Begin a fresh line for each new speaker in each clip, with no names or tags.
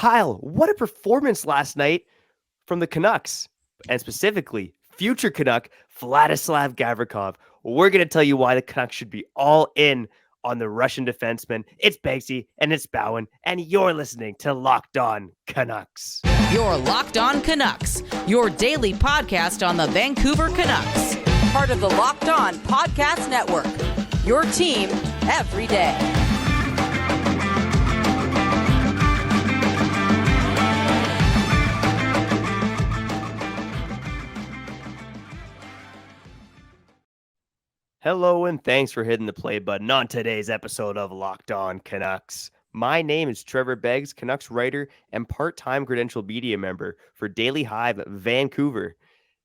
Kyle, what a performance last night from the Canucks, and specifically future Canuck Vladislav Gavrikov. We're going to tell you why the Canucks should be all in on the Russian defenseman. It's Beggsy and it's Bhawan, and you're listening to Locked On Canucks.
You're Locked On Canucks, your daily podcast on the Vancouver Canucks. Part of the Locked On Podcast Network, your team every day.
Hello and thanks for hitting the play button on today's episode of Locked On Canucks. My name is Trevor Beggs, Canucks writer and part-time credential media member for Daily Hive Vancouver.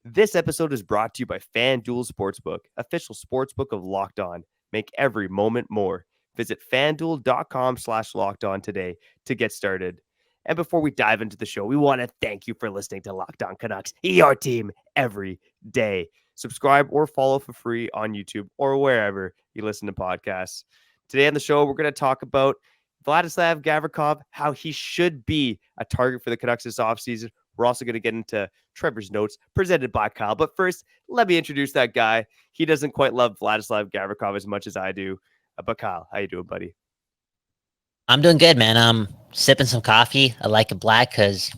This episode is brought to you by FanDuel Sportsbook, official sportsbook of Locked On. Make every moment more. Visit fanduel.com/lockedon today to get started. And before we dive into the show, we want to thank you for listening to Locked On Canucks, your team every day. Subscribe or follow for free on YouTube or wherever you listen to podcasts. Today on the show, we're going to talk about Vladislav Gavrikov, how he should be a target for the Canucks this offseason. We're also going to get into Trevor's notes presented by Kyle. But first, let me introduce that guy. He doesn't quite love Vladislav Gavrikov as much as I do. But Kyle, how you doing, buddy?
I'm doing good, man. I'm sipping some coffee. I like it black because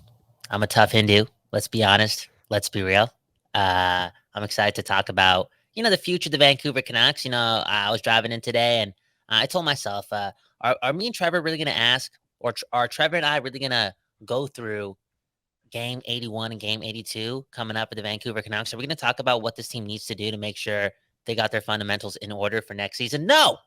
I'm a tough Hindu. Let's be honest. Let's be real. I'm excited to talk about, the future of the Vancouver Canucks. I was driving in today and I told myself, are me and Trevor really going to ask, or are Trevor and I really going to go through game 81 and game 82 coming up at the Vancouver Canucks? Are we going to talk about what this team needs to do to make sure they got their fundamentals in order for next season? No,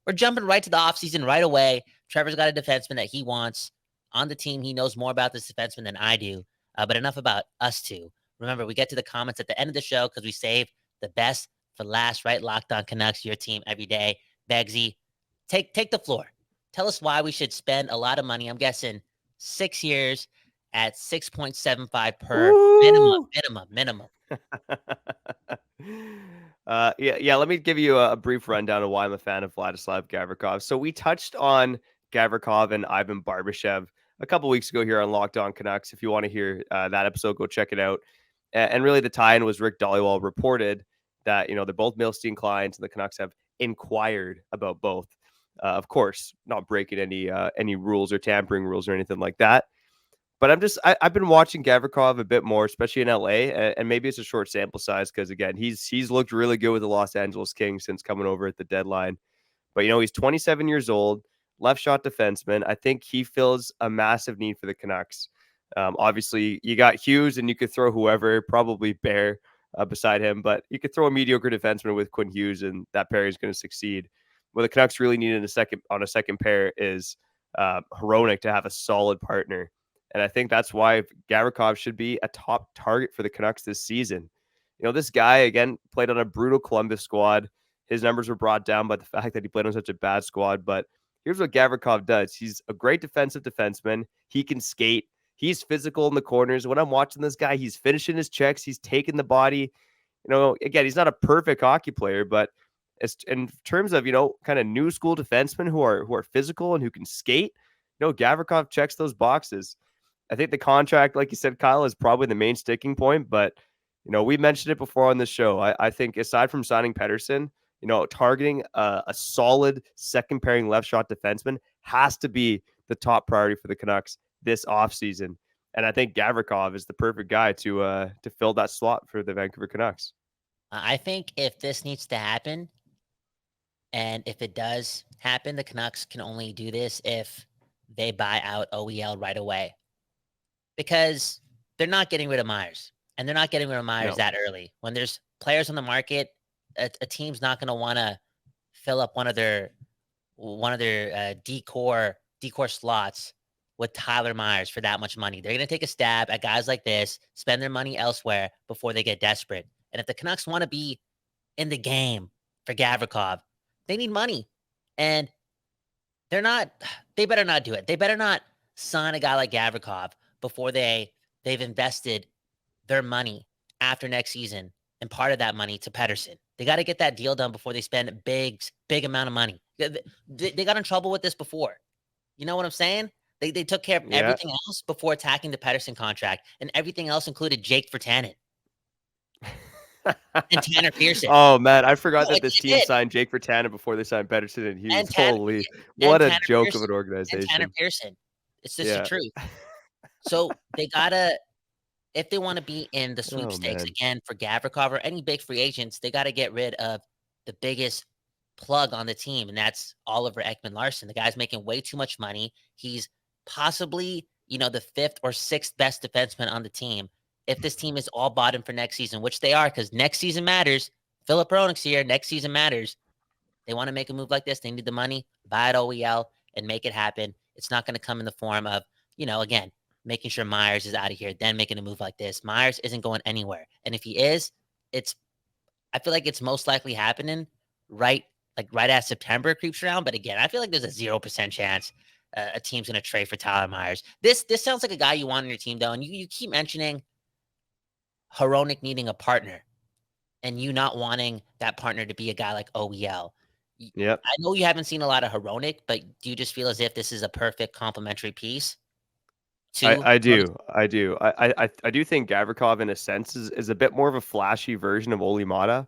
we're jumping right to the offseason right away. Trevor's got a defenseman that he wants on the team. He knows more about this defenseman than I do, but enough about us two. Remember, we get to the comments at the end of the show because we save the best for last, right? Locked On Canucks, your team every day. Beggsy, take the floor. Tell us why we should spend a lot of money. I'm guessing 6 years at 6.75 per minimum.
Let me give you a brief rundown of why I'm a fan of Vladislav Gavrikov. So we touched on Gavrikov and Ivan Barbashev a couple weeks ago here on Locked On Canucks. If you want to hear that episode, go check it out. And really the tie-in was Rick Dhaliwal reported that, they're both Milstein clients and the Canucks have inquired about both. Of course, not breaking any rules or tampering rules or anything like that. But I've been watching Gavrikov a bit more, especially in LA, and maybe it's a short sample size because, again, he's looked really good with the Los Angeles Kings since coming over at the deadline. But, he's 27 years old, left shot defenseman. I think he fills a massive need for the Canucks. Obviously, you got Hughes, and you could throw whoever, probably Bear beside him, but you could throw a mediocre defenseman with Quinn Hughes, and that pairing is going to succeed. What the Canucks really need on a second pair is Hronek to have a solid partner. And I think that's why Gavrikov should be a top target for the Canucks this season. This guy, again, played on a brutal Columbus squad. His numbers were brought down by the fact that he played on such a bad squad. But here's what Gavrikov does. He's a great defensive defenseman. He can skate. He's physical in the corners. When I'm watching this guy, he's finishing his checks. He's taking the body. Again, he's not a perfect hockey player, but in terms of, kind of new school defensemen who are physical and who can skate, Gavrikov checks those boxes. I think the contract, like you said, Kyle, is probably the main sticking point. But, we mentioned it before on the show. I think aside from signing Pettersson, targeting a solid second pairing left shot defenseman has to be the top priority for the Canucks this offseason. And I think Gavrikov is the perfect guy to fill that slot for the Vancouver Canucks.
I think if this needs to happen, and if it does happen, the Canucks can only do this if they buy out OEL right away. Because they're not getting rid of Myers, and they're not getting rid of Myers that early. When there's players on the market, a team's not going to want to fill up one of their decor slots with Tyler Myers for that much money. They're going to take a stab at guys like this, spend their money elsewhere before they get desperate. And if the Canucks want to be in the game for Gavrikov, they need money. And they better not do it. They better not sign a guy like Gavrikov before they've invested their money after next season and part of that money to Pettersson. They got to get that deal done before they spend a big amount of money. They got in trouble with this before. You know what I'm saying? They took care of
Yeah.
everything else before attacking the Pettersson contract, and everything else included Jake Virtanen and Tanner Pearson.
Oh man, I forgot
No,
that this
it
team
did.
signed Jake Virtanen before they signed Pettersson and
And
Hughes.
Tanner
Holy,
and
what a
Tanner
joke of
Pearson
an
and Tanner
organization.
Pearson. It's just the
Yeah.
truth. So they gotta, if they want to be in the
Oh
sweepstakes
man.
again for Gavrikov or any big free agents, they got to get rid of the biggest plug on the team, and that's Oliver Ekman-Larsson. The guy's making way too much money. He's possibly, the 5th or 6th best defenseman on the team. If this team is all bought in for next season, which they are, because next season matters. Philip Hronek's here. Next season matters. They want to make a move like this. They need the money. Buy it OEL and make it happen. It's not going to come in the form of, again, making sure Myers is out of here, then making a move like this. Myers isn't going anywhere. And if he is, I feel like it's most likely happening right as September creeps around. But again, I feel like there's a 0% chance a team's going to trade for Tyler Myers. This sounds like a guy you want on your team, though. And you keep mentioning Hronek needing a partner and you not wanting that partner to be a guy like OEL.
Yep.
I know you haven't seen a lot of Hronek, but do you just feel as if this is a perfect complementary piece?
I do. I do think Gavrikov, in a sense, is a bit more of a flashy version of Olli Maatta.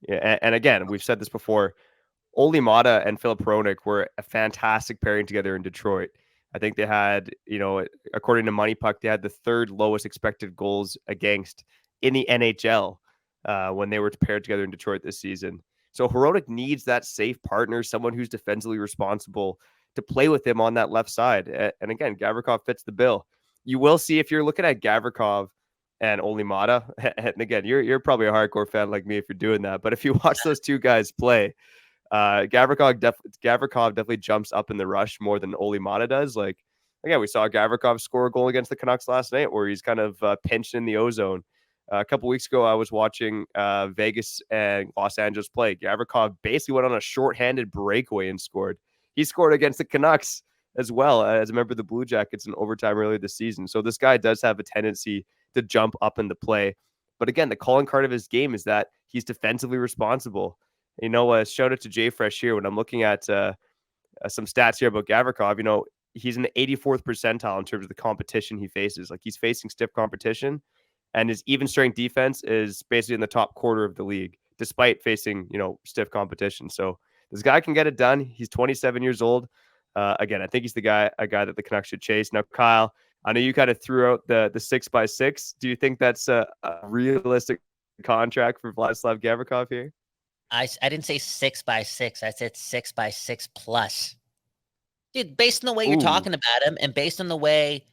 Yeah, and again, we've said this before. Olli Maatta and Philip Hronek were a fantastic pairing together in Detroit. I think they had, according to Money Puck, they had the 3rd lowest expected goals against in the NHL when they were paired together in Detroit this season. So Hronek needs that safe partner, someone who's defensively responsible to play with him on that left side. And again, Gavrikov fits the bill. You will see, if you're looking at Gavrikov and Olli Maatta, and again, you're probably a hardcore fan like me if you're doing that, but if you watch those two guys play, Gavrikov definitely jumps up in the rush more than Olli Maatta does. Like, again, we saw Gavrikov score a goal against the Canucks last night where he's kind of pinched in the ozone. A couple weeks ago, I was watching Vegas and Los Angeles play. Gavrikov basically went on a shorthanded breakaway and scored. He scored against the Canucks as well as a member of the Blue Jackets in overtime earlier this season. So this guy does have a tendency to jump up into play. But again, the calling card of his game is that he's defensively responsible. Shout out to Jay Fresh here when I'm looking at some stats here about Gavrikov. He's in the 84th percentile in terms of the competition he faces. Like, he's facing stiff competition, and his even strength defense is basically in the top quarter of the league, despite facing, stiff competition. So this guy can get it done. He's 27 years old. Again, I think he's a guy that the Canucks should chase. Now, Kyle, I know you kind of threw out the 6x6. Do you think that's a realistic contract for Vladislav Gavrikov here?
I didn't say 6x6. I said 6x6 plus. Dude, based on the way you're talking about him and based on the way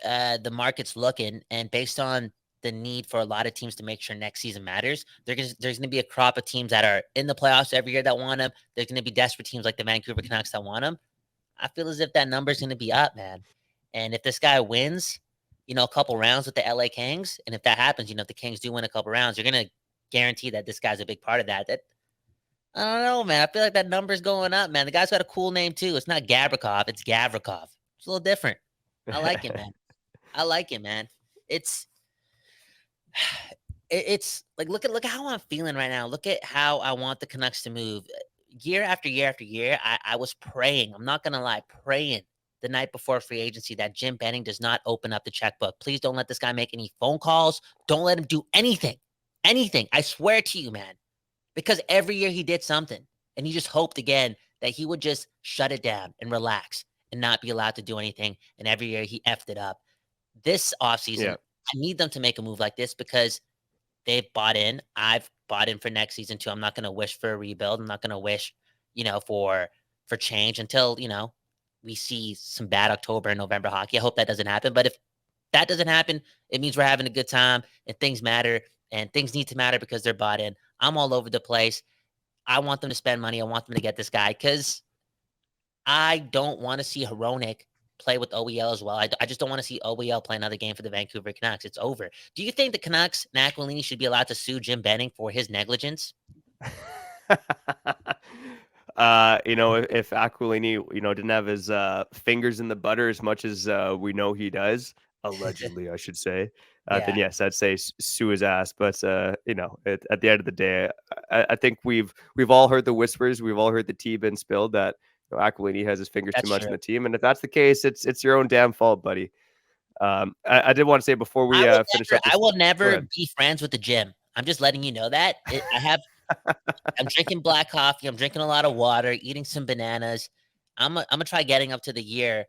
the market's looking and based on the need for a lot of teams to make sure next season matters, there's going to be a crop of teams that are in the playoffs every year that want him. There's going to be desperate teams like the Vancouver Canucks that want him. I feel as if that number's going to be up, man. And if this guy wins, a couple rounds with the LA Kings, and if that happens, if the Kings do win a couple rounds, you're going to guarantee that this guy's a big part of that. I don't know, man. I feel like that number's going up, man. The guy's got a cool name, too. It's not Gavrikov. It's Gavrikov. It's a little different. I like it, man. I like it, man. It's like, look at how I'm feeling right now. Look at how I want the Canucks to move. Year after year after year, I was praying. I'm not going to lie, praying the night before free agency that Jim Benning does not open up the checkbook. Please don't let this guy make any phone calls. Don't let him do anything. Anything. I swear to you, man. Because every year he did something. And you just hoped again that he would just shut it down and relax and not be allowed to do anything. And every year he effed it up. This offseason, I need them to make a move like this because they've bought in. I've bought in for next season too. I'm not going to wish for a rebuild. I'm not going to wish, for change until, we see some bad October and November hockey. I hope that doesn't happen. But if that doesn't happen, it means we're having a good time and things matter and things need to matter because they're bought in. I'm all over the place. I want them to spend money. I want them to get this guy because I don't want to see Hronek play with OEL as well. I just don't want to see OEL play another game for the Vancouver Canucks. It's over. Do you think the Canucks and Aquilini should be allowed to sue Jim Benning for his negligence?
If Aquilini, didn't have his fingers in the butter as much as we know he does, allegedly, I should say, then yes, I'd say sue his ass. But at the end of the day, I think we've all heard the whispers, we've all heard the tea been spilled that Aquilini has his fingers too
That's
much
true.
in the team, and if that's the case, it's your own damn fault, buddy. I did want to say before we finish up
I
this.
will
Go
never
ahead.
be friends with the gym. I'm just letting you know that. I'm drinking black coffee. I'm drinking a lot of water, eating some bananas. I'm gonna try getting up to the year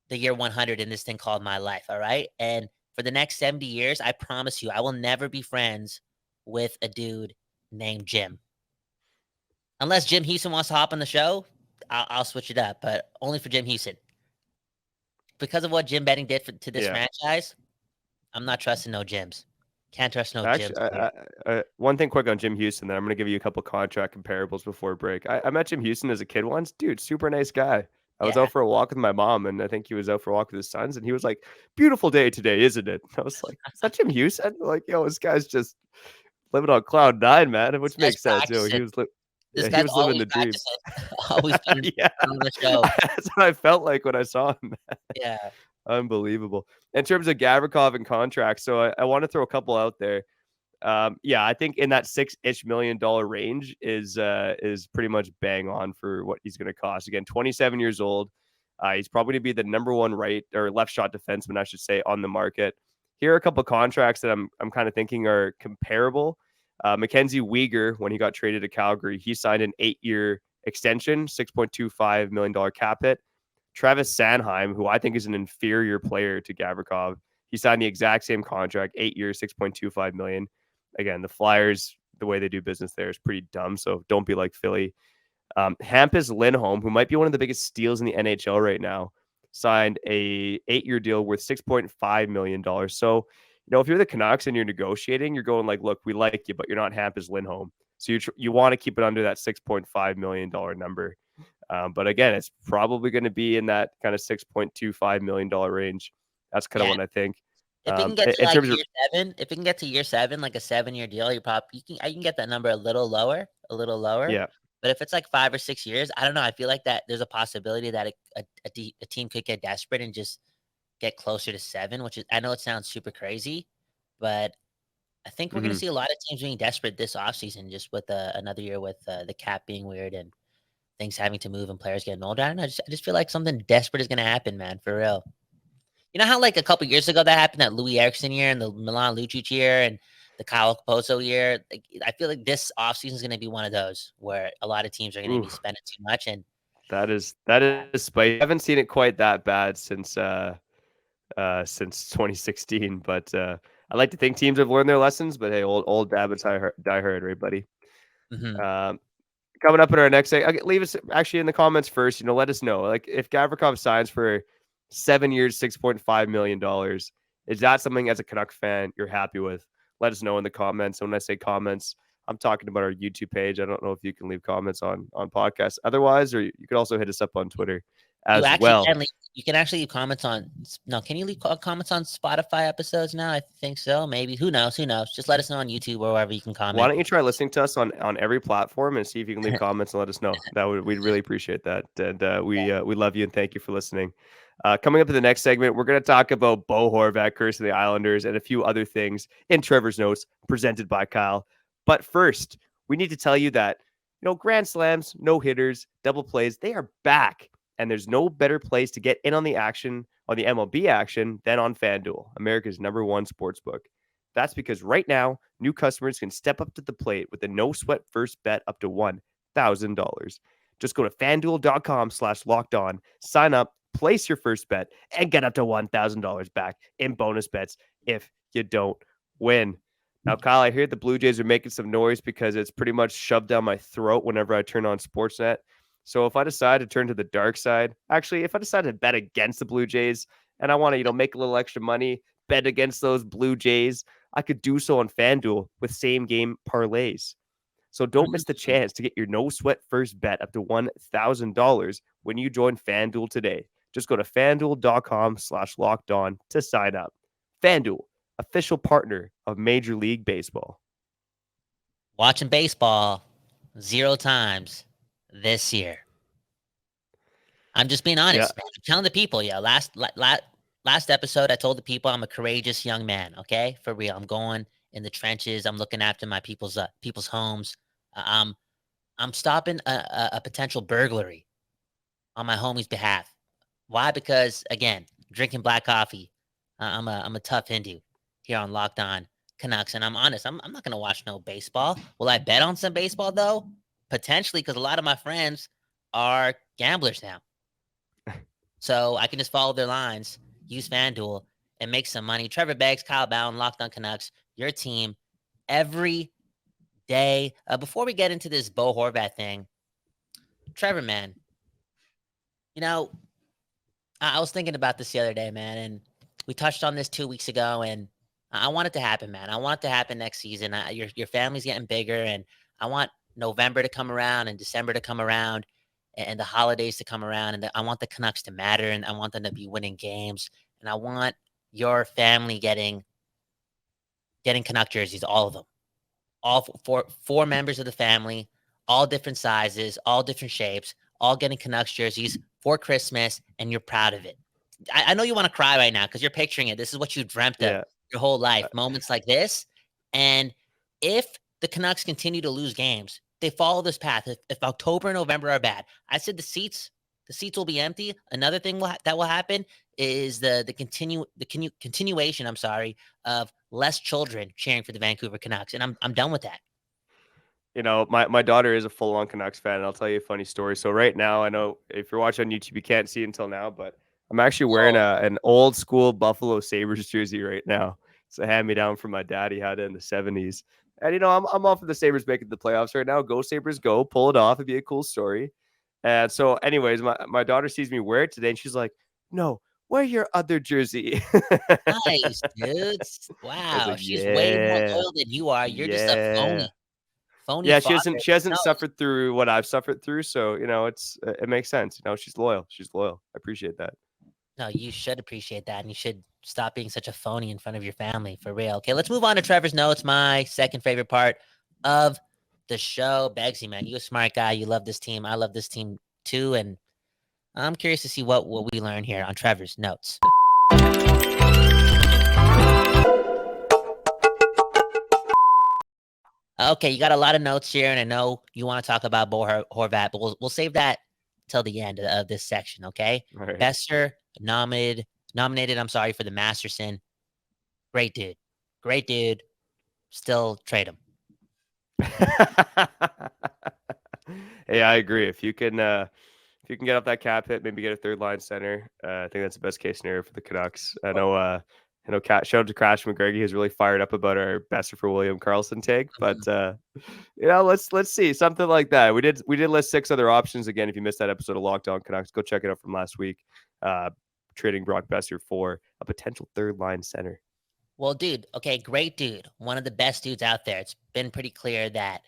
100 in this thing called my life. All right. And for the next 70 years, I promise you, I will never be friends with a dude named Jim. Unless Jim Houston wants to hop on the show, I'll switch it up, but only for Jim Houston. Because of what Jim Betting did to this
Yeah.
franchise, I'm not trusting no Jims. Can't trust no Jims.
Actually, one thing quick on Jim Houston, then I'm going to give you a couple contract comparables before break. I met Jim Houston as a kid once. Dude, super nice guy. I was
Yeah.
out for a walk with my mom, and I think he was out for a walk with his sons, and he was like, "Beautiful day today, isn't it?" I was like, "Is that Jim Houston?" Like, yo, this guy's just living on cloud nine, man,
This
which
guy's
makes sense. Yo,
practicing. This
yeah, he
guy's
was living
always
the dream.
practicing. Always putting
Yeah,
on the show.
that's what I felt like when I saw him.
Yeah.
Unbelievable. In terms of Gavrikov and contracts, so I want to throw a couple out there. Yeah, I think in that $6-ish million range is pretty much bang on for what he's going to cost. Again, 27 years old. He's probably going to be the number one right or left shot defenseman, I should say, on the market. Here are a couple of contracts that I'm kind of thinking are comparable. Mackenzie Weegar, when he got traded to Calgary, he signed an 8-year extension, $6.25 million cap hit. Travis Sanheim, who I think is an inferior player to Gavrikov, he signed the exact same contract, 8 years, $6.25 million. Again, the Flyers, the way they do business there is pretty dumb, so don't be like Philly. Hampus Lindholm, who might be one of the biggest steals in the NHL right now, signed a 8-year deal worth $6.5 million. So, if you're the Canucks and you're negotiating, you're going like, look, we like you, but you're not Hampus Lindholm. So you want to keep it under that $6.5 million number. But again, it's probably going to be in that kind of $6.25 million range. That's kind of what I think.
If it can get to
In
like
terms of
year 7, if it can get to year 7, like a 7-year deal, I can get that number a little lower.
yeah,
But if it's like 5 or 6 years, I don't know. I feel like that there's a possibility that a team could get desperate and just get closer to 7, which is, I know it sounds super crazy, but I think we're going to see a lot of teams being desperate this offseason just with another year with the cap being weird and things having to move and players getting older. I don't know. I just feel like something desperate is going to happen, man, for real. You know how like a couple years ago that happened, that Louis Eriksson year and the Milan Lucic year and the Kyle Bhawan year? Like, I feel like this offseason is going to be one of those where a lot of teams are going to be spending too much. And
that is spicy. I haven't seen it quite that bad since 2016, but I like to think teams have learned their lessons. But hey, old habits die hard, right, buddy? Um, Coming up in our next leave us actually in the comments first. Let us know, like, if Gavrikov signs for 7 years, $6.5 million, is that something as a Canuck fan you're happy with? Let us know in the comments. And when I say comments, I'm talking about our YouTube page. I don't know if you can leave comments on podcasts otherwise, or you could also hit us up on Twitter as well.
You can actually leave comments on. No, can you leave comments on Spotify episodes now? I think so. Maybe. Who knows? Just let us know on YouTube or wherever you can comment.
Why don't you try listening to us on every platform and see if you can leave comments and let us know? We'd really appreciate that. And we love you and thank you for listening. Coming up in the next segment, we're going to talk about Bo Horvat, curse of the Islanders, and a few other things in Trevor's notes presented by Kyle. But first, we need to tell you that, grand slams, no hitters, double plays, they are back. And there's no better place to get in on the action, on the MLB action, than on FanDuel, America's #1 sportsbook. That's because right now, new customers can step up to the plate with a no-sweat first bet up to $1,000. Just go to FanDuel.com/lockedon, sign up, place your first bet, and get up to $1,000 back in bonus bets if you don't win. Now, Kyle, I hear the Blue Jays are making some noise because it's pretty much shoved down my throat whenever I turn on Sportsnet. So if I decide to turn to the dark side, actually, if I decide to bet against the Blue Jays and I want to, make a little extra money, bet against those Blue Jays, I could do so on FanDuel with same game parlays. So don't miss the chance to get your no sweat first bet up to $1,000 when you join FanDuel today. Just go to FanDuel.com/lockedon to sign up. FanDuel, official partner of Major League Baseball.
Watching baseball 0 times this year. I'm just being honest.
Yeah.
I'm telling the people, last episode, I told the people I'm a courageous young man. Okay, for real. I'm going in the trenches. I'm looking after my people's homes. I'm stopping a potential burglary on my homie's behalf. Why? Because again, drinking black coffee. I'm a tough Hindu here on Locked On Canucks, and I'm honest. I'm not gonna watch no baseball. Will I bet on some baseball though? Potentially, because a lot of my friends are gamblers now. So I can just follow their lines, use FanDuel, and make some money. Trevor Beggs, Kyle Bhawan, Locked On Canucks, your team every day. Before we get into this Bo Horvat thing, Trevor, man, you know, I was thinking about this the other day, man, and we touched on this 2 weeks ago, and I want it to happen, man. I want it to happen next season. Your family's getting bigger, and I want November to come around and December to come around and the holidays to come around, and I want the Canucks to matter, and I want them to be winning games, and I want your family getting Canuck jerseys, all of them, all four members of the family, all different sizes, all different shapes, all getting Canucks jerseys for Christmas, and you're proud of it. I know you want to cry right now because you're picturing it. This is what you dreamt of
Yeah.
your whole life, moments like this. And if the Canucks continue to lose games, they follow this path. If October and November are bad, I said the seats will be empty. Another thing that will happen is the continuation. I'm sorry, of less children cheering for the Vancouver Canucks, and I'm done with that.
You know, my daughter is a full-on Canucks fan, and I'll tell you a funny story. So right now, I know if you're watching on YouTube, you can't see it until now, but I'm actually wearing
Oh,
an old school Buffalo Sabres jersey right now. It's a hand-me-down from my dad. He had it in the 70s. And, you know, I'm all for the Sabres making the playoffs right now. Go Sabres, go. Pull it off. It'd be a cool story. And so, anyways, my daughter sees me wear it today, and she's like, no, wear your other jersey.
nice, dudes.
I was
Wow,
like,
she's way more
yeah,
loyal than you are. You're just a
yeah.
phony
Yeah,
father.
she hasn't
No,
suffered through what I've suffered through, so, you know, it makes sense, you know, she's loyal. She's loyal. I appreciate that.
no, you should appreciate that, and you should stop being such a phony in front of your family, for real. Okay, let's move on to Trevor's notes, my second favorite part of the show. Beggsy, man, you a smart guy. You love this team. I love this team too, and I'm curious to see what we learn here on Trevor's notes. Okay, you got a lot of notes here, and I know you want to talk about Bo Horvat, but we'll save that till the end of this section, okay?
All right.
Boeser nominated, I'm sorry, for the Masterton. Great dude. Great dude. Still trade him.
Hey, I agree. If you can get off that cap hit, maybe get a third line center. I think that's the best case scenario for the Canucks. Shout out to Crash McGregor. He's really fired up about our Boeser for William Karlsson take. But you know, let's see something like that. We did list 6 other options. Again, if you missed that episode of Locked On Canucks, go check it out from last week. Trading Brock Boeser for a potential third line center.
Well, dude, okay, great dude. One of the best dudes out there. It's been pretty clear that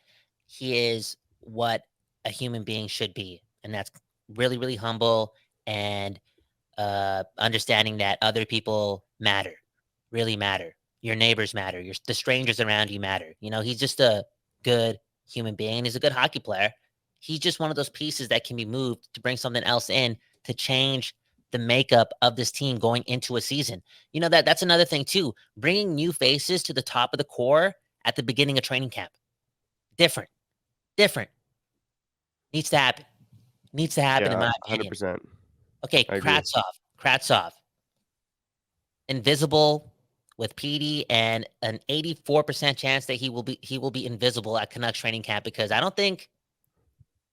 he is what a human being should be. And that's really, really humble and understanding that other people matter, really matter. Your neighbors matter. The strangers around you matter. You know, he's just a good human being. He's a good hockey player. He's just one of those pieces that can be moved to bring something else in to change the makeup of this team going into a season. You know, that's another thing too. Bringing new faces to the top of the core at the beginning of training camp. Different. Needs to happen. In my opinion.
100%.
Okay, Kravtsov. Invisible with PD and an 84% chance that he will be invisible at Canucks training camp because I don't think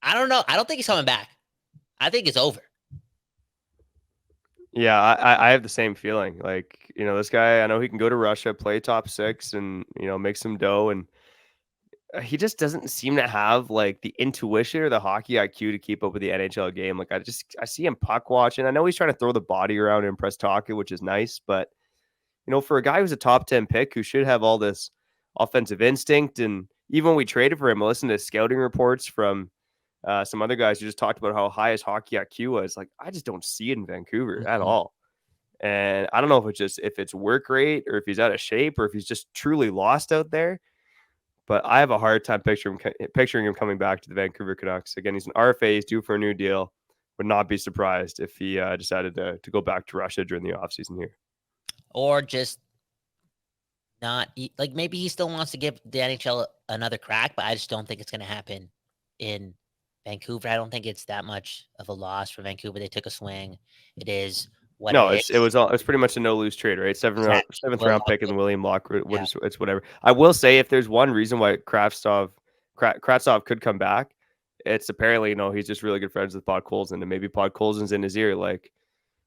he's coming back. I think it's over.
Yeah, I have the same feeling. Like, you know, this guy, I know he can go to Russia, play top 6 and, you know, make some dough. And he just doesn't seem to have like the intuition or the hockey IQ to keep up with the NHL game. Like I see him puck watching. I know he's trying to throw the body around and impress Taka, which is nice. But, you know, for a guy who's a top 10 pick who should have all this offensive instinct. And even when we traded for him, I listened to scouting reports from some other guys who just talked about how high his hockey IQ was. Like, I just don't see it in Vancouver at all. And I don't know if it's work rate or if he's out of shape or if he's just truly lost out there. But I have a hard time picturing him coming back to the Vancouver Canucks. Again, he's an RFA. He's due for a new deal. Would not be surprised if he decided to go back to Russia during the offseason here.
Or just not like maybe he still wants to give the NHL another crack, but I just don't think it's going to happen in Vancouver, I don't think it's that much of a loss for Vancouver. They took a swing. It is what
No,
it
it
is.
was all, it's pretty much a no lose trade, right?
Exactly.
Seventh
Will
round pick
Lockwood.
and William Lockwood.
Yeah.
It's whatever. I will say, if there's one reason why Kravtsov could come back, it's apparently he's just really good friends with Podkolzin, and maybe Podkolzin's in his ear. Like,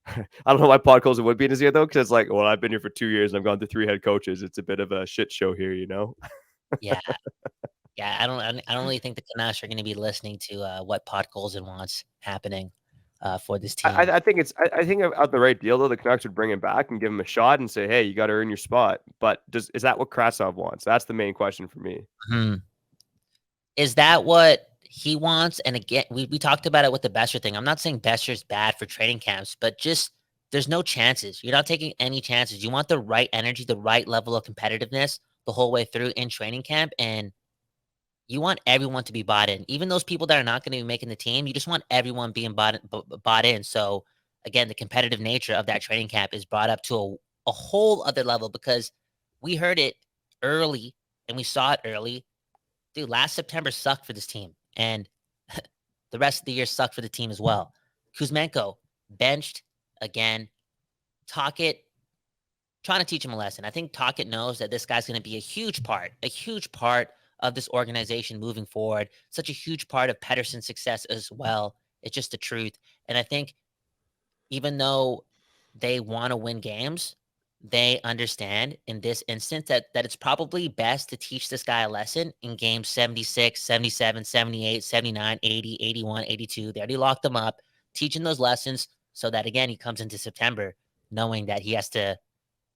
I don't know why Podkolzin would be in his ear though, because it's like, well, I've been here for 2 years and I've gone through 3 head coaches. It's a bit of a shit show here,
Yeah. Yeah. I don't really think the Canucks are going to be listening to what Podkolzin wants happening for this team.
I think out the right deal though, the Canucks would bring him back and give him a shot and say, hey, you got to earn your spot. But is that what Kravtsov wants? That's the main question for me.
Hmm. Is that what he wants? And again, we talked about it with the Boeser thing. I'm not saying Boeser's bad for training camps, but just there's no chances. You're not taking any chances. You want the right energy, the right level of competitiveness the whole way through in training camp, and you want everyone to be bought in. Even those people that are not going to be making the team, you just want everyone being bought in. So again, the competitive nature of that training camp is brought up to a whole other level because we heard it early and we saw it early. Dude, last September sucked for this team, and the rest of the year sucked for the team as well. Kuzmenko benched again. Tocchet trying to teach him a lesson. I think Tocchet knows that this guy's going to be a huge part of this organization moving forward. Such a huge part of Pettersson's success as well. It's just the truth. And I think even though they want to win games, they understand in this instance that it's probably best to teach this guy a lesson in games 76, 77, 78, 79, 80, 81, 82. They already locked him up, teaching those lessons so that, again, he comes into September knowing that he has to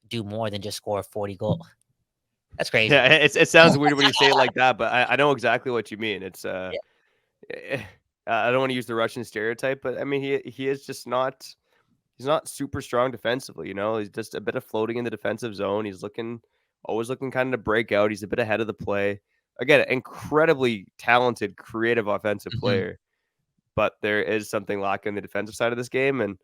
do more than just score 40 goals. That's crazy.
Yeah, it sounds weird when you say it like that, but I know exactly what you mean. It's
Yeah.
I don't want to use the Russian stereotype, but I mean he is just not. He's not super strong defensively, He's just a bit of floating in the defensive zone. He's always looking kind of to break out. He's a bit ahead of the play. Again, incredibly talented, creative offensive
Mhm.
player, but there is something lacking in the defensive side of this game. And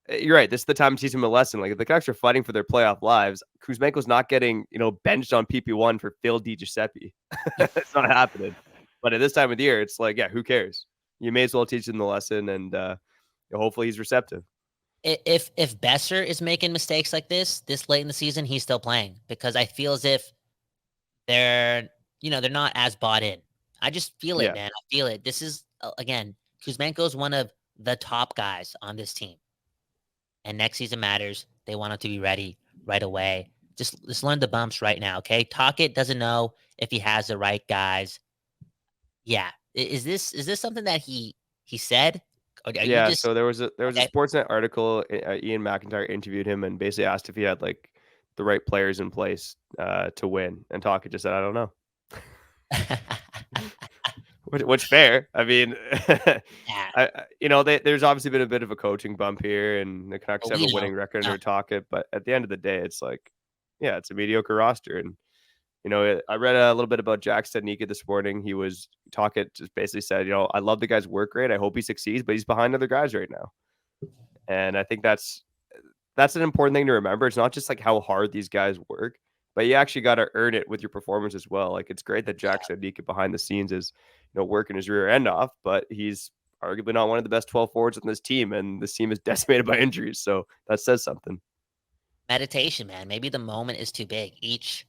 you're right. This is the time to teach him a lesson. Like if the Canucks are fighting for their playoff lives, Kuzmenko's not getting, benched on PP1 for Phil DiGiuseppe. It's not happening. But at this time of the year, it's like, yeah, who cares? You may as well teach him the lesson, and hopefully he's receptive.
If Boeser is making mistakes like this late in the season, he's still playing because I feel as if they're not as bought in. I just feel it,
Yeah.
man. I feel it. This is again, Kuzmenko is one of the top guys on this team, and next season matters. They want him to be ready right away. Just learn the bumps right now, okay? Tocchet doesn't know if he has the right guys. Yeah, is this something that he said? Or are you
Yeah,
just
so there was a
okay?
Sportsnet article. Ian McIntyre interviewed him and basically asked if he had like the right players in place to win, and Taka just said, "I don't know," which fair. I mean,
Yeah,
there's obviously been a bit of a coaching bump here, and the Canucks
but
have a
we know.
winning record
No.
under Taka. But at the end of the day, it's like, yeah, it's a mediocre roster, and I read a little bit about Jack Studnicka this morning. He was talking, just basically said, I love the guy's work rate. I hope he succeeds, but he's behind other guys right now. And I think that's an important thing to remember. It's not just like how hard these guys work, but you actually got to earn it with your performance as well. Like it's great that Jack Studnicka behind the scenes is, working his rear end off, but he's arguably not one of the best 12 forwards on this team, and this team is decimated by injuries. So that says something.
Meditation, man. Maybe the moment is too big. Each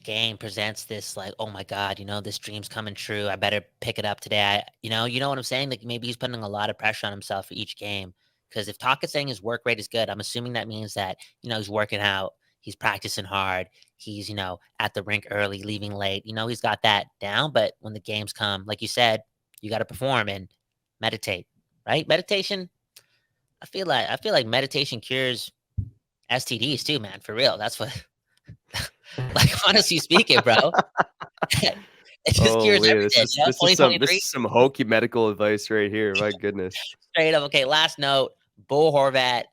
game presents this like, oh my god, this dream's coming true. I better pick it up today. You know what I'm saying? Like maybe he's putting a lot of pressure on himself for each game. Because if Tocchet's saying his work rate is good, I'm assuming that means that he's working out, he's practicing hard, he's at the rink early, leaving late. He's got that down. But when the games come, like you said, you got to perform and meditate, right? Meditation. I feel like meditation cures STDs too, man. For real, that's what. Like honestly speaking, bro, it just cures
Holy,
everything.
this is some
2023
hokey medical advice right here. My goodness.
straight up. Okay, last note. Bo Horvat,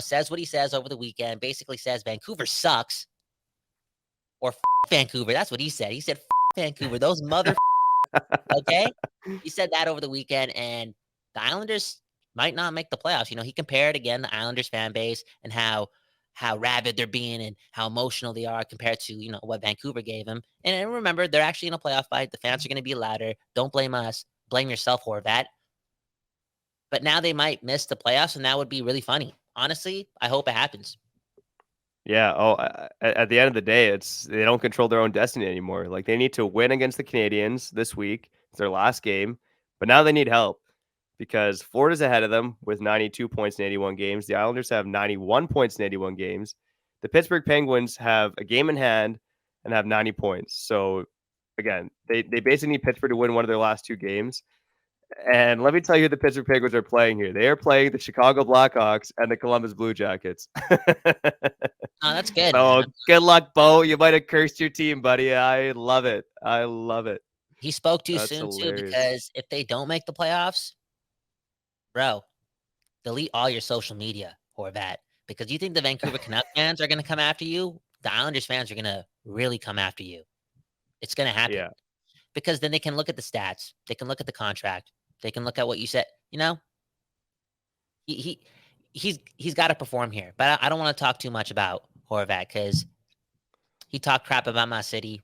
says what he says over the weekend. Basically says Vancouver sucks or Vancouver. That's what he said. He said Vancouver. Those mother. Okay, he said that over the weekend, and the Islanders might not make the playoffs. He compared again the Islanders fan base and how how rabid they're being and how emotional they are compared to, what Vancouver gave them. And remember, they're actually in a playoff fight. The fans are going to be louder. Don't blame us. Blame yourself, Horvat. But now they might miss the playoffs, and that would be really funny. Honestly, I hope it happens.
Yeah. Oh, at the end of the day, they don't control their own destiny anymore. Like, they need to win against the Canadians this week. It's their last game, but now they need help because Florida's ahead of them with 92 points in 81 games. The Islanders have 91 points in 81 games. The Pittsburgh Penguins have a game in hand and have 90 points. So again, they basically need Pittsburgh to win one of their last two games. And let me tell you who the Pittsburgh Penguins are playing here. They are playing the Chicago Blackhawks and the Columbus Blue Jackets.
Oh, that's good,
So
man.
good luck, Bo. You might have cursed your team, buddy. I love it. I love it.
He spoke too
That's
soon, too,
hilarious.
because if they don't make the playoffs, bro, delete all your social media, Horvat, because you think the Vancouver Canuck fans are going to come after you? The Islanders fans are going to really come after you. It's going to happen.
Yeah.
Because then they can look at the stats. They can look at the contract. They can look at what you said. He's got to perform here. But I don't want to talk too much about Horvat because he talked crap about my city.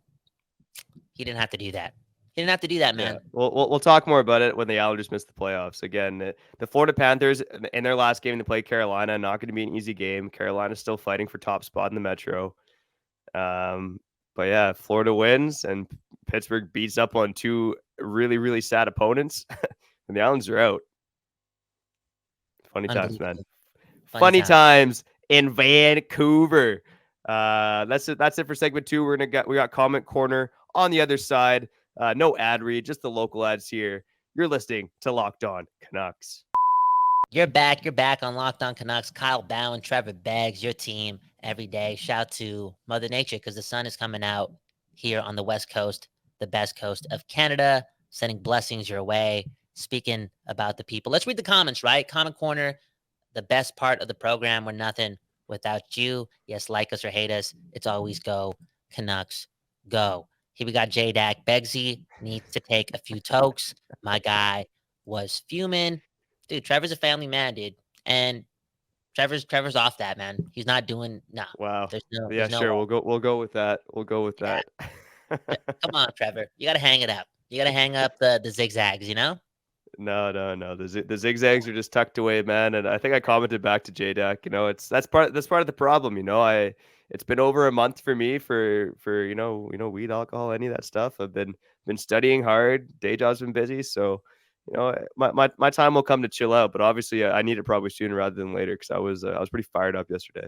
He didn't have to do that. He didn't have to do that, man.
Yeah. We'll talk more about it when the Islanders miss the playoffs. Again, the Florida Panthers in their last game to play Carolina, not going to be an easy game. Carolina's still fighting for top spot in the Metro. But yeah, Florida wins and Pittsburgh beats up on two really, really sad opponents, and the Islanders are out. Funny times, man. Funny times in Vancouver. That's it. That's it for segment 2. We got comment corner on the other side. No ad read, just the local ads here. You're listening to Locked On Canucks.
You're back. You're back on Locked On Canucks. Kyle Bhawan, Trevor Beggs, your team every day. Shout to Mother Nature because the sun is coming out here on the West Coast, the best coast of Canada, sending blessings your way. Speaking about the people, let's read the comments, right? Comment corner, the best part of the program. We're nothing without you. Yes, like us or hate us. It's always go Canucks, go. Here we got J-Dak. Beggsy needs to take a few tokes. My guy was fuming. Dude, Trevor's a family man, dude. And Trevor's off that, man. He's not doing
Wow.
There's
Yeah,
no
sure. We'll go with that. We'll go with that.
Come on, Trevor. You gotta hang it up. You gotta hang up the zigzags,
No. The zigzags are just tucked away, man. And I think I commented back to J-Dak. That's part of the problem. It's been over a month for me for weed, alcohol, any of that stuff. I've been studying hard. Day job's been busy, so my time will come to chill out. But obviously, I need it probably sooner rather than later because I was pretty fired up yesterday.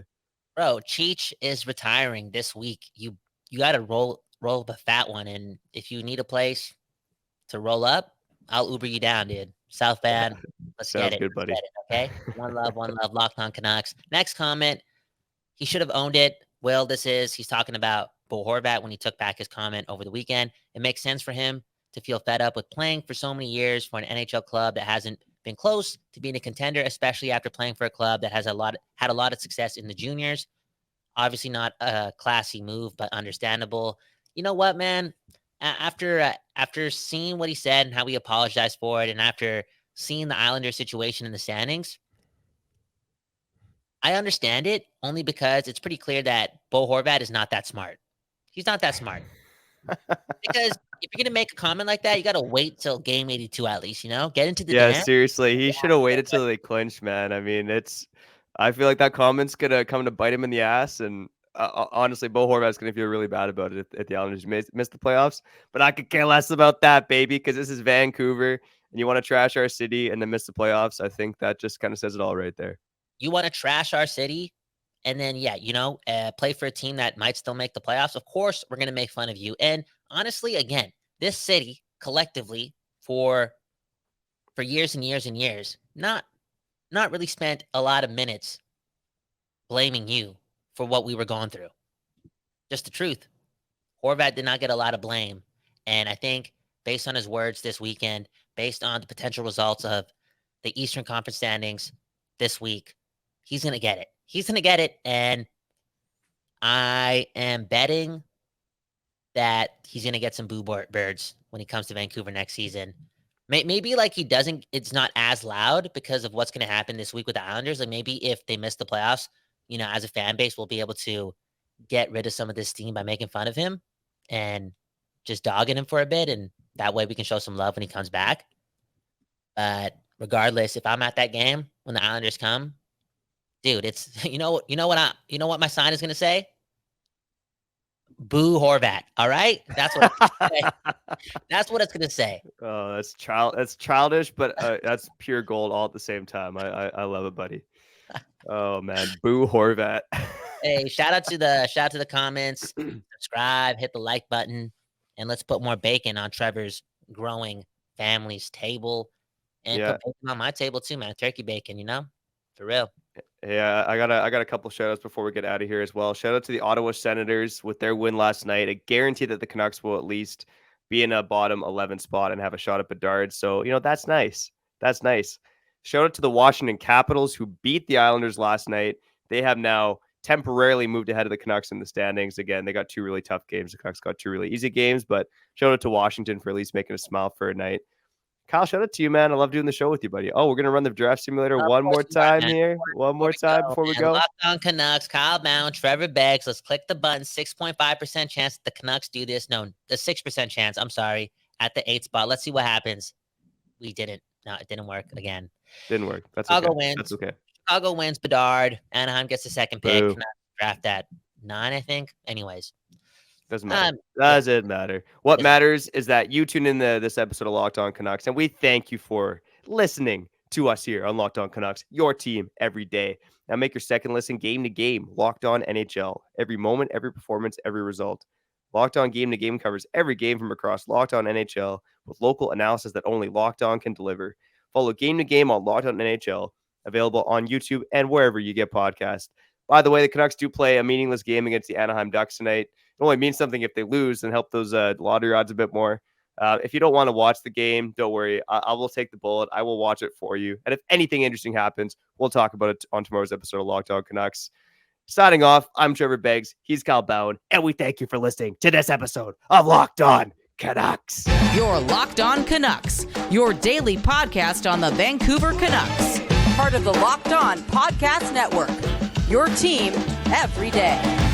Bro, Cheech is retiring this week. You got to roll up a fat one, and if you need a place to roll up, I'll Uber you down, dude. South Bend. Let's
Sounds
get it.
good, buddy.
Okay. One love. Locked On Canucks. Next comment. He should have owned it. Will, he's talking about Bo Horvat when he took back his comment over the weekend. It makes sense for him to feel fed up with playing for so many years for an NHL club that hasn't been close to being a contender, especially after playing for a club that has had a lot of success in the juniors. Obviously not a classy move, but understandable. You know what, man? After seeing what he said and how he apologized for it, and after seeing the Islanders situation in the standings, I understand it only because it's pretty clear that Bo Horvat is not that smart. He's not that smart. Because if you're going to make a comment like that, you got to wait till game 82 at least, get into the dance.
Seriously. He should have waited till they clinched, man. I mean, I feel like that comment's going to come to bite him in the ass. And honestly, Bo Horvat's going to feel really bad about it if the Islanders miss the playoffs. But I could care less about that, baby, because this is Vancouver and you want to trash our city and then miss the playoffs. I think that just kind of says it all right there.
You want to trash our city and then, play for a team that might still make the playoffs. Of course, we're going to make fun of you. And honestly, again, this city collectively for years and years and years, not really spent a lot of minutes blaming you for what we were going through. Just the truth. Horvat did not get a lot of blame. And I think based on his words this weekend, based on the potential results of the Eastern Conference standings this week, he's going to get it. He's going to get it. And I am betting that he's going to get some boo birds when he comes to Vancouver next season. Maybe it's not as loud because of what's going to happen this week with the Islanders. Like maybe if they miss the playoffs, as a fan base, we'll be able to get rid of some of this steam by making fun of him and just dogging him for a bit. And that way we can show some love when he comes back. But regardless, if I'm at that game when the Islanders come, dude, it's, what my sign is going to say? Boo Horvat. All right. That's what that's what it's going to say.
Oh, that's childish, but that's pure gold all at the same time. I love it, buddy. Oh man, Boo Horvat.
Hey, shout out to the comments. Subscribe, hit the like button, and let's put more bacon on Trevor's growing family's table, and put bacon on my table too, man. Turkey bacon, for real.
Yeah, I got a couple shout outs before we get out of here as well. Shout out to the Ottawa Senators with their win last night. I guarantee that the Canucks will at least be in a bottom 11 spot and have a shot at Bedard. So, that's nice. That's nice. Shout out to the Washington Capitals who beat the Islanders last night. They have now temporarily moved ahead of the Canucks in the standings. Again, they got two really tough games. The Canucks got two really easy games, but shout out to Washington for at least making a smile for a night. Kyle, shout out to you, man. I love doing the show with you, buddy. Oh, we're going to run the draft simulator one more time here. One more time before we go.
Locked on Canucks, Kyle Bhawan, Trevor Beggs. Let's click the button. 6.5% chance that the Canucks do this. No, the 6% chance, I'm sorry, at the 8th spot. Let's see what happens. We didn't. No, it didn't work again.
Didn't work. That's
Chicago
okay.
wins.
That's okay.
Chicago wins. Bedard. Anaheim gets the second pick.
Boo.
Canucks draft at 9, I think. Anyways.
Doesn't matter. Doesn't matter. What matters is that you tune in this episode of Locked On Canucks, and we thank you for listening to us here on Locked On Canucks, your team every day. Now make your second listen game to game. Locked On NHL. Every moment, every performance, every result. Locked On Game to Game covers every game from across Locked On NHL with local analysis that only Locked On can deliver. Follow Game to Game on Locked On NHL, available on YouTube and wherever you get podcasts. By the way, the Canucks do play a meaningless game against the Anaheim Ducks tonight. It only means something if they lose and help those lottery odds a bit more. If you don't want to watch the game, don't worry. I will take the bullet. I will watch it for you. And if anything interesting happens, we'll talk about it on tomorrow's episode of Locked On Canucks. Signing off, I'm Trevor Beggs. He's Kyle Bhawan. And we thank you for listening to this episode of Locked On Canucks.
You're Locked On Canucks, your daily podcast on the Vancouver Canucks. Part of the Locked On Podcast Network, your team every day.